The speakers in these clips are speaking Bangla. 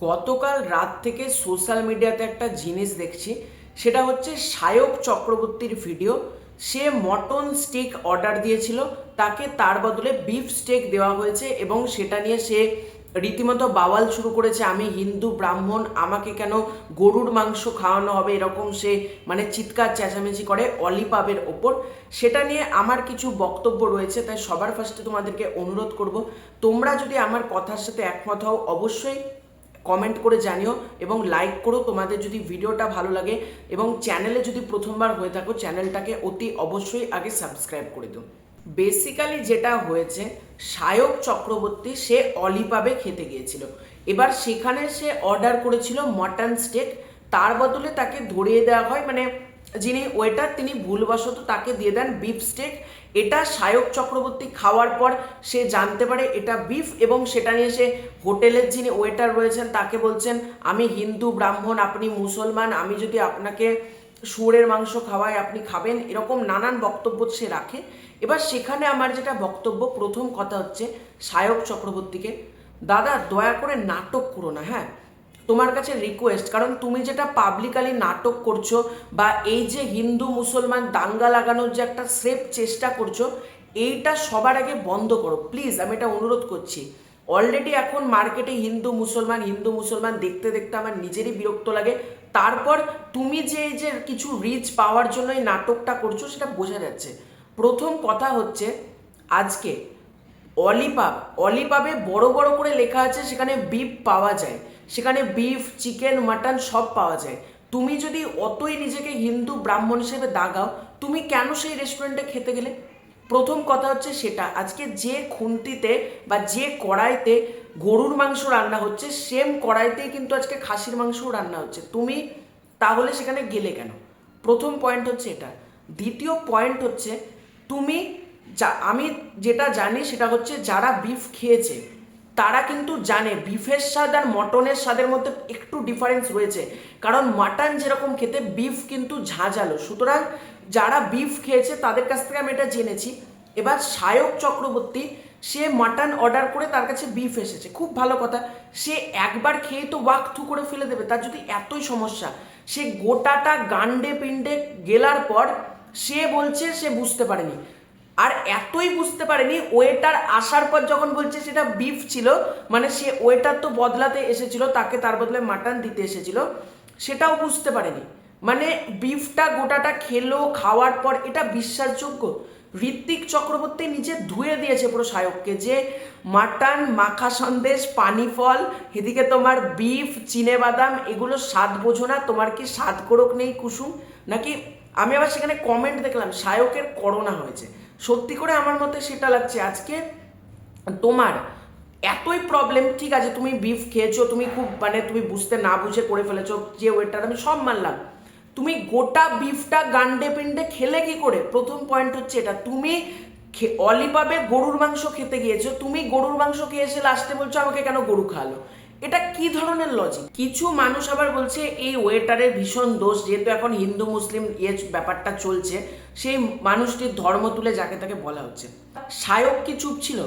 গতকাল রাত থেকে সোশ্যাল মিডিয়াতে একটা জিনিস দেখছি, সেটা হচ্ছে সায়ক চক্রবর্তীর ভিডিও। সে মটন স্টেক অর্ডার দিয়েছিল, তাকে তার বদলে বিফ স্টেক দেওয়া হয়েছে এবং সেটা নিয়ে সে রীতিমতো বাওয়াল শুরু করেছে। আমি হিন্দু ব্রাহ্মণ, আমাকে কেন গরুর মাংস খাওয়ানো হবে, এরকম সে মানে চিৎকার চেঁচামেচি করে অলিপাবের ওপর। সেটা নিয়ে আমার কিছু বক্তব্য রয়েছে, তাই সবার ফার্স্টে তোমাদেরকে অনুরোধ করব, তোমরা যদি আমার কথার সাথে একমত হও অবশ্যই কমেন্ট করে জানিও এবং লাইক করো তোমাদের যদি ভিডিওটা ভালো লাগে, এবং চ্যানেলে যদি প্রথমবার হয়ে থাকো চ্যানেলটাকে অতি অবশ্যই আগে সাবস্ক্রাইব করে দিও। বেসিক্যালি যেটা হয়েছে, সায়ক চক্রবর্তী সে অলিপাবে খেতে গিয়েছিল। এবার সেখানে সে অর্ডার করেছিল মটন স্টেক, তার বদলে তাকে ধরিয়ে দেওয়া হয়, মানে যিনি ওয়েটার তিনি ভুলবশত তাকে দিয়ে দেন বিফ স্টেক। এটা সায়ক চক্রবর্তী খাওয়ার পর সে জানতে পারে এটা বিফ, এবং সেটা নিয়ে সে হোটেলের যিনি ওয়েটার রয়েছেন তাকে বলছেন, আমি হিন্দু ব্রাহ্মণ, আপনি মুসলমান, আমি যদি আপনাকে শুয়োরের মাংস খাওয়াই আপনি খাবেন, এরকম নানান বক্তব্য সে রাখে। এবার সেখানে আমার যেটা বক্তব্য, প্রথম কথা হচ্ছে সায়ক চক্রবর্তীকে, দাদা দয়া করে নাটক করো না, হ্যাঁ তোমার কাছে রিকোয়েস্ট, কারণ তুমি যেটা পাবলিকালি নাটক করছো বা এই যে হিন্দু মুসলমান দাঙ্গা লাগানোর যে একটা স্রেফ চেষ্টা করছো, এইটা সবার আগে বন্ধ করো প্লিজ, আমি এটা অনুরোধ করছি। অলরেডি এখন মার্কেটে হিন্দু মুসলমান দেখতে দেখতে আমার নিজেরই বিরক্ত লাগে। তারপর তুমি যে এই যে কিছু রিচ পাওয়ার জন্য এই নাটকটা করছো সেটা বোঝা যাচ্ছে। প্রথম কথা হচ্ছে, আজকে অলিপাবে বড় বড় করে লেখা আছে সেখানে বিফ পাওয়া যায়, সেখানে বিফ চিকেন মাটন সব পাওয়া যায়। তুমি যদি অতই নিজেকে হিন্দু ব্রাহ্মণ হিসেবে দাগাও, তুমি কেন সেই রেস্টুরেন্টে খেতে গেলে? প্রথম কথা হচ্ছে সেটা। আজকে যে খুন্তিতে বা যে কড়াইতে গরুর মাংস রান্না হচ্ছে, সেম কড়াইতেই কিন্তু আজকে খাসির মাংসও রান্না হচ্ছে, তুমি তাহলে সেখানে গেলে কেন? প্রথম পয়েন্ট হচ্ছে এটা। দ্বিতীয় পয়েন্ট হচ্ছে, তুমি আমি যেটা জানি সেটা হচ্ছে যারা বিফ খেয়েছে তারা কিন্তু জানে বিফের স্বাদ আর মটনের স্বাদের মধ্যে একটু ডিফারেন্স রয়েছে, কারণ মাটন যেরকম খেতে, বিফ কিন্তু ঝাঁঝালো। সুতরাং যারা বিফ খেয়েছে তাদের কাছ থেকে আমি এটা জেনেছি। এবার সায়ক চক্রবর্তী সে মাটন অর্ডার করে তার কাছে বিফ এসেছে, খুব ভালো কথা, সে একবার খেয়ে তো ওয়াক থু করে ফেলে দেবে। তার যদি এতই সমস্যা, সে গোটাটা গান্ডে পিণ্ডে গেলার পর সে বলছে সে বুঝতে পারেনি। আর এতই বুঝতে পারেনি, ওয়েটার আসার পর যখন বলছে সেটা বিফ ছিল, মানে সে ওয়েটার তো বদলাতে এসেছিল, তাকে তার বদলে মাটন দিতে এসেছিল, সেটাও বুঝতে পারেনি। মানে বিফটা গোটাটা খেলো, খাওয়ার পর এটা বিশ্বাসযোগ্য? ঋত্বিক চক্রবর্তী নিজে ধুয়ে দিয়েছে পুরো সায়ককে, যে মাটন, মাখা সন্দেশ, পানি ফল, এদিকে তোমার বিফ, চিনে বাদাম, এগুলো স্বাদ বোঝো না? তোমার কি স্বাদ করক নেই কুসুম নাকি? আমি আবার সেখানে কমেন্ট দেখলাম সায়কের করোনা হয়েছে। সত্যি করে আমার মতে সেটা লাগছে। আজকে তোমার এতই প্রবলেম, ঠিক আছে তুমি বিফ খেয়েছো, তুমি খুব মানে তুমি বুঝতে না বুঝে করে ফেলেছো, যে ওয়েটার আমি সব মানলাম, তুমি গোটা বিফটা গান্ডে পিন্ডে খেলে কি করে? প্রথম পয়েন্ট হচ্ছে এটা। তুমি অলিপাবে গরুর মাংস খেতে গিয়েছো, তুমি গরুর মাংস খেয়ে এসে লাস্টে বলছো আমাকে কেন গরু খাওয়ালো? এটা কি ধরনের লজিক? কিছু মানুষ আবার বলছে এই ওয়েটারের ভীষণ দোষ, যেহেতু এখন হিন্দু মুসলিম ব্যাপারটা চলছে, সেই মানুষটির ধর্ম তুলে যাকে তাকে বলা হচ্ছে। সায়ক কি চুপ ছিল?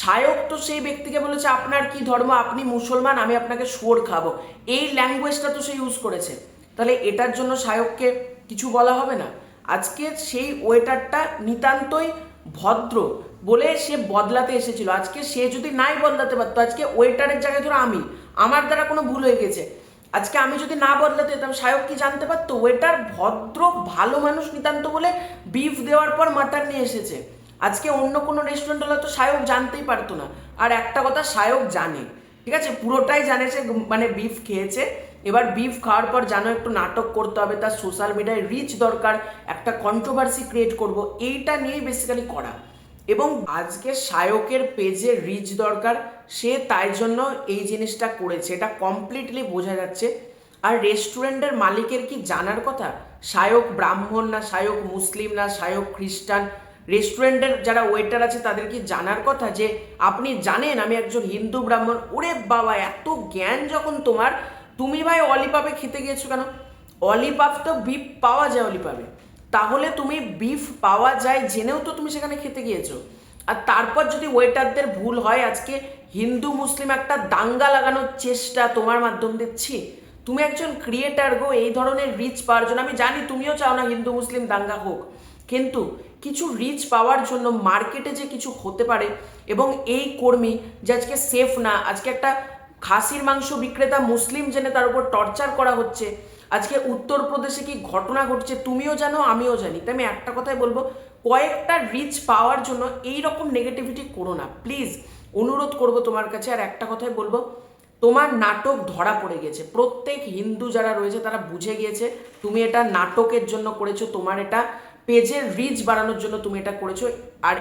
সায়ক তো সেই ব্যক্তিকে বলেছে আপনার কি ধর্ম, আপনি মুসলমান, আমি আপনাকে শুয়োর খাবো, এই ল্যাঙ্গুয়েজটা তো সে ইউজ করেছে। তাহলে এটার জন্য সায়ককে কিছু বলা হবে না? আজকে সেই ওয়েটারটা নিতান্তই ভদ্র বলে সে বদলাতে এসেছিল। আজকে সে যদি নাই বদলাতে পারতো, আজকে ওয়েটারের জায়গায় ধরো আমার দ্বারা কোনো ভুল হয়ে গেছে, আজকে আমি যদি না বদলাতে যেতাম, সায়ক কি জানতে পারতো? ওয়েটার ভদ্র ভালো মানুষ নিতান্ত বলে বিফ দেওয়ার পর মাটন নিয়ে এসেছে। আজকে অন্য কোনো রেস্টুরেন্ট হলে তো সায়ক জানতেই পারতো না। আর একটা কথা, সায়ক জানে, ঠিক আছে, পুরোটাই জানে সে মানে বিফ খেয়েছে। এবার বিফ খাওয়ার পর জানো একটু নাটক করতে হবে, তার সোশ্যাল মিডিয়ায় রিচ দরকার, একটা কন্ট্রোভার্সি ক্রিয়েট করব, এইটা নিয়েই বেসিক্যালি করা। এবং আজকে সায়কের পেজে রিচ দরকার, সে তাই জন্য এই জিনিসটা করেছে, এটা কমপ্লিটলি বোঝা যাচ্ছে। আর রেস্টুরেন্টের মালিকের কি জানার কথা সায়ক ব্রাহ্মণ না সায়ক মুসলিম না সায়ক খ্রিস্টান? রেস্টুরেন্টের যারা ওয়েটার আছে তাদের কি জানার কথা যে আপনি জানেন আমি একজন হিন্দু ব্রাহ্মণ? ওরে বাবা, এত জ্ঞান যখন তোমার, তুমি ভাই অলিপাবে খেতে গিয়েছো কেন? অলিপাব তো বিফ পাওয়া যায় অলিপাবে, তাহলে তুমি বিফ পাওয়া যায় জেনেও তো তুমি সেখানে খেতে গিয়েছো। আর তারপর যদি ওয়েটারদের ভুল হয়, আজকে হিন্দু মুসলিম একটা দাঙ্গা লাগানোর চেষ্টা তোমার মাধ্যম দিচ্ছি? তুমি একজন ক্রিয়েটার গো, এই ধরনের রিচ পাওয়ার জন্য, আমি জানি তুমিও চাও না হিন্দু মুসলিম দাঙ্গা হোক, কিন্তু কিছু রিচ পাওয়ার জন্য মার্কেটে যে কিছু হতে পারে, এবং এই কর্মী যে আজকে সেফ না, আজকে একটা খাসির মাংস বিক্রেতা মুসলিম জেনে তার উপর টর্চার করা হচ্ছে, আজকে উত্তরপ্রদেশে কি ঘটনা ঘটছে তুমিও জানো আমিও জানি। তাই আমি একটা কথাই বলবো, কয়েকটা রিচ পাওয়ার জন্য এই রকম নেগেটিভিটি করো না প্লিজ, অনুরোধ করব তোমার কাছে। আর একটা কথাই বলবো, তোমার নাটক ধরা পড়ে গেছে, প্রত্যেক হিন্দু যারা রয়েছে তারা বুঝে গিয়েছে তুমি এটা নাটকের জন্য করেছো, তোমার এটা পেজের রিচ বাড়ানোর জন্য তুমি এটা করেছো। আর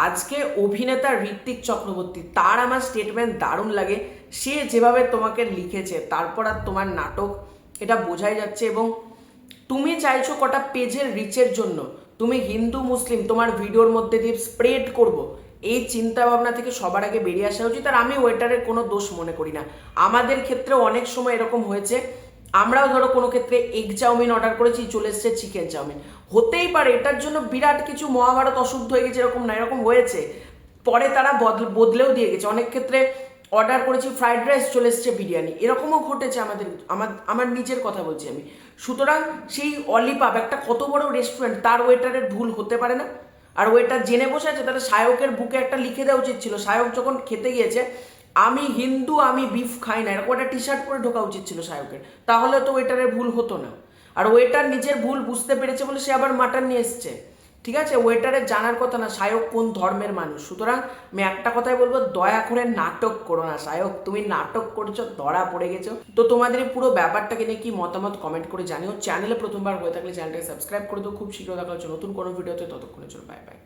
আজকে অভিনেতা ঋত্বিক চক্রবর্তী, তার আমার স্টেটমেন্ট দারুণ লাগে, সে যেভাবে তোমাকে লিখেছে তারপর আর তোমার নাটক, এটা বোঝাই যাচ্ছে। এবং তুমি চাইছো কটা পেজের রিচের জন্য তুমি হিন্দু মুসলিম তোমার ভিডিওর মধ্যে দিয়ে স্প্রেড করব, এই চিন্তা ভাবনা থেকে সবার আগে বেরিয়ে আসা উচিত। আর আমি ওয়েটারের কোনো দোষ মনে করি না, আমাদের ক্ষেত্রে অনেক সময় এরকম হয়েছে, আমরাও ধরো কোনো ক্ষেত্রে এগ চাউমিন অর্ডার করেছি, চলে এসছে চিকেন চাউমিন, হতেই পারে এটার জন্য বিরাট কিছু মহাভারত অশুদ্ধ হয়ে গেছে, এরকম না, এরকম হয়েছে, পরে তারা বদলেও দিয়ে গেছে। অনেক ক্ষেত্রে অর্ডার করেছি ফ্রাইড রাইস, চলে এসছে বিরিয়ানি, এরকমও ঘটেছে আমাদের, আমার নিজের কথা বলছি আমি। সুতরাং সেই অলিপাব একটা কত বড় রেস্টুরেন্ট, তার ওয়েটারের ভুল হতে পারে না? আর ওয়েটার জেনে বসে আছে, তাহলে সায়কের বুকে একটা লিখে দেওয়া উচিত ছিল, সায়ক যখন খেতে গিয়েছে আমি হিন্দু আমি বিফ খাই না, এরকম একটা টি শার্ট পরে ঢোকা উচিত ছিল সায়কের, তাহলে তো ওয়েটারের ভুল হতো না। আর ওয়েটার নিজের ভুল বুঝতে পেরেছে বলে সে আবার মাটন নিয়ে এসছে, ঠিক আছে? ওয়েটারের জানার কথা না সায়ক কোন ধর্মের মানুষ। সুতরাং আমি একটা কথাই বলবো, দয়া করে নাটক করো না সায়ক, তুমি নাটক করছো, ধরা পড়ে গেছো। তো তোমাদের এই পুরো ব্যাপারটাকে নিয়ে কি মতামত কমেন্ট করে জানিও। চ্যানেলে প্রথমবার হয়ে থাকলে চ্যানেলটাকে সাবস্ক্রাইব করে দাও। খুব শীঘ্র দেখা হচ্ছে নতুন কোনো ভিডিওতে, ততক্ষণের জন্য বাই বাই।